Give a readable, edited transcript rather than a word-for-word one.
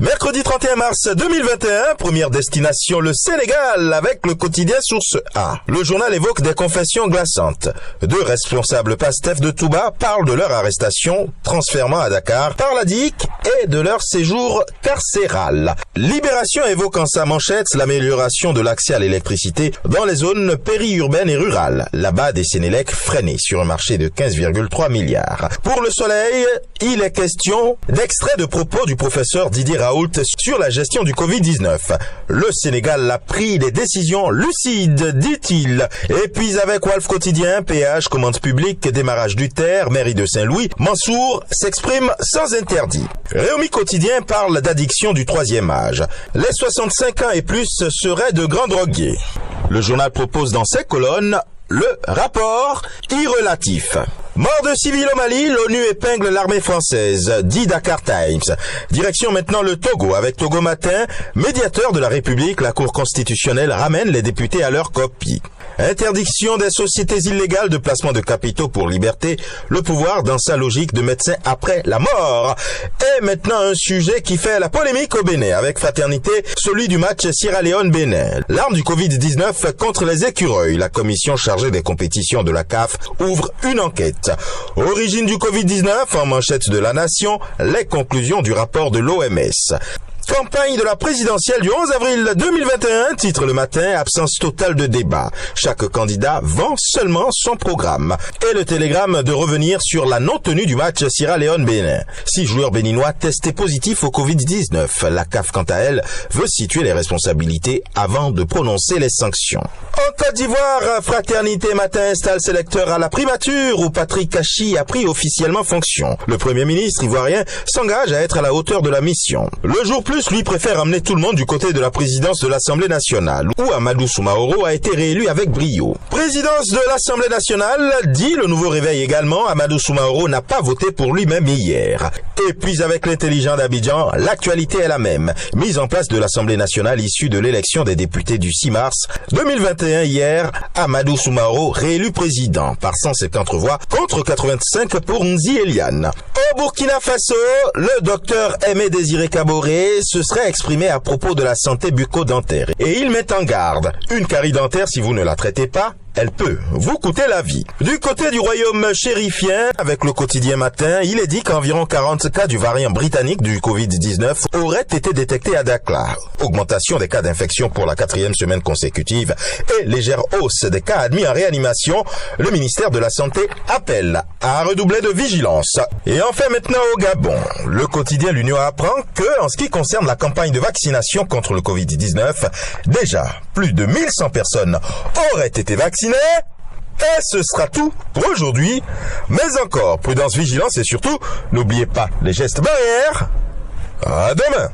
Mercredi 31 mars 2021, première destination le Sénégal avec le quotidien Source A. Le journal évoque des confessions glaçantes. Deux responsables PASTEF de Touba parlent de leur arrestation, transfèrement à Dakar par la DIC et de leur séjour carcéral. Libération évoque en sa manchette l'amélioration de l'accès à l'électricité dans les zones périurbaines et rurales. Là-bas, des Sénélec freinés sur un marché de 15,3 milliards. Pour le Soleil, il est question d'extraits de propos du professeur Didier Raoult sur la gestion du Covid-19. Le Sénégal a pris des décisions lucides, dit-il. Et puis avec Walf Quotidien, péage, commande publique, démarrage du terre, mairie de Saint-Louis, Mansour s'exprime sans interdit. Réumi Quotidien parle d'addiction du troisième âge. Les 65 ans et plus seraient de grands drogués. Le journal propose dans ses colonnes le rapport irrelatif. Mort de civils au Mali, l'ONU épingle l'armée française, dit Dakar Times. Direction maintenant le Togo, avec Togo Matin, médiateur de la République, la Cour constitutionnelle ramène les députés à leur copie. Interdiction des sociétés illégales de placement de capitaux pour liberté, le pouvoir dans sa logique de médecin après la mort. Et maintenant un sujet qui fait la polémique au Bénin, avec fraternité, celui du match Sierra Leone-Bénin. L'arme du Covid-19 contre les écureuils. La commission chargée des compétitions de la CAF ouvre une enquête. Origine du Covid-19, en manchette de La Nation, les conclusions du rapport de l'OMS. Campagne de la présidentielle du 11 avril 2021, titre Le Matin, absence totale de débat. Chaque candidat vend seulement son programme. Et le télégramme de revenir sur la non-tenue du match Sierra Leone-Bénin. 6 joueurs béninois testés positifs au Covid-19. La CAF, quant à elle, veut situer les responsabilités avant de prononcer les sanctions. En Côte d'Ivoire, Fraternité Matin installe ses lecteurs à la primature où Patrick Kachi a pris officiellement fonction. Le Premier ministre ivoirien s'engage à être à la hauteur de la mission. Le jour plus, lui préfère amener tout le monde du côté de la présidence de l'Assemblée nationale, où Amadou Soumaoro a été réélu avec brio. Présidence de l'Assemblée nationale, dit le Nouveau Réveil également, Amadou Soumaoro n'a pas voté pour lui-même hier. Et puis avec l'intelligent d'Abidjan, l'actualité est la même. Mise en place de l'Assemblée nationale issue de l'élection des députés du 6 mars 2021 hier, Amadou Soumaoro réélu président par 150 voix contre 85 pour Nzi Eliane. Au Burkina Faso, le docteur Aimé Désiré Kaboré se serait exprimé à propos de la santé bucco-dentaire. Et il met en garde, une carie dentaire, si vous ne la traitez pas, elle peut vous coûter la vie. Du côté du royaume chérifien, avec le quotidien Matin, il est dit qu'environ 40 cas du variant britannique du Covid-19 auraient été détectés à Dakar. Augmentation des cas d'infection pour la 4e semaine consécutive et légère hausse des cas admis en réanimation. Le ministère de la Santé appelle à redoubler de vigilance. Et enfin maintenant au Gabon. Le quotidien L'Union apprend que, en ce qui concerne la campagne de vaccination contre le Covid-19, déjà plus de 1100 personnes auraient été vaccinées. Et ce sera tout pour aujourd'hui. Mais encore, prudence, vigilance et surtout, n'oubliez pas les gestes barrières. À demain.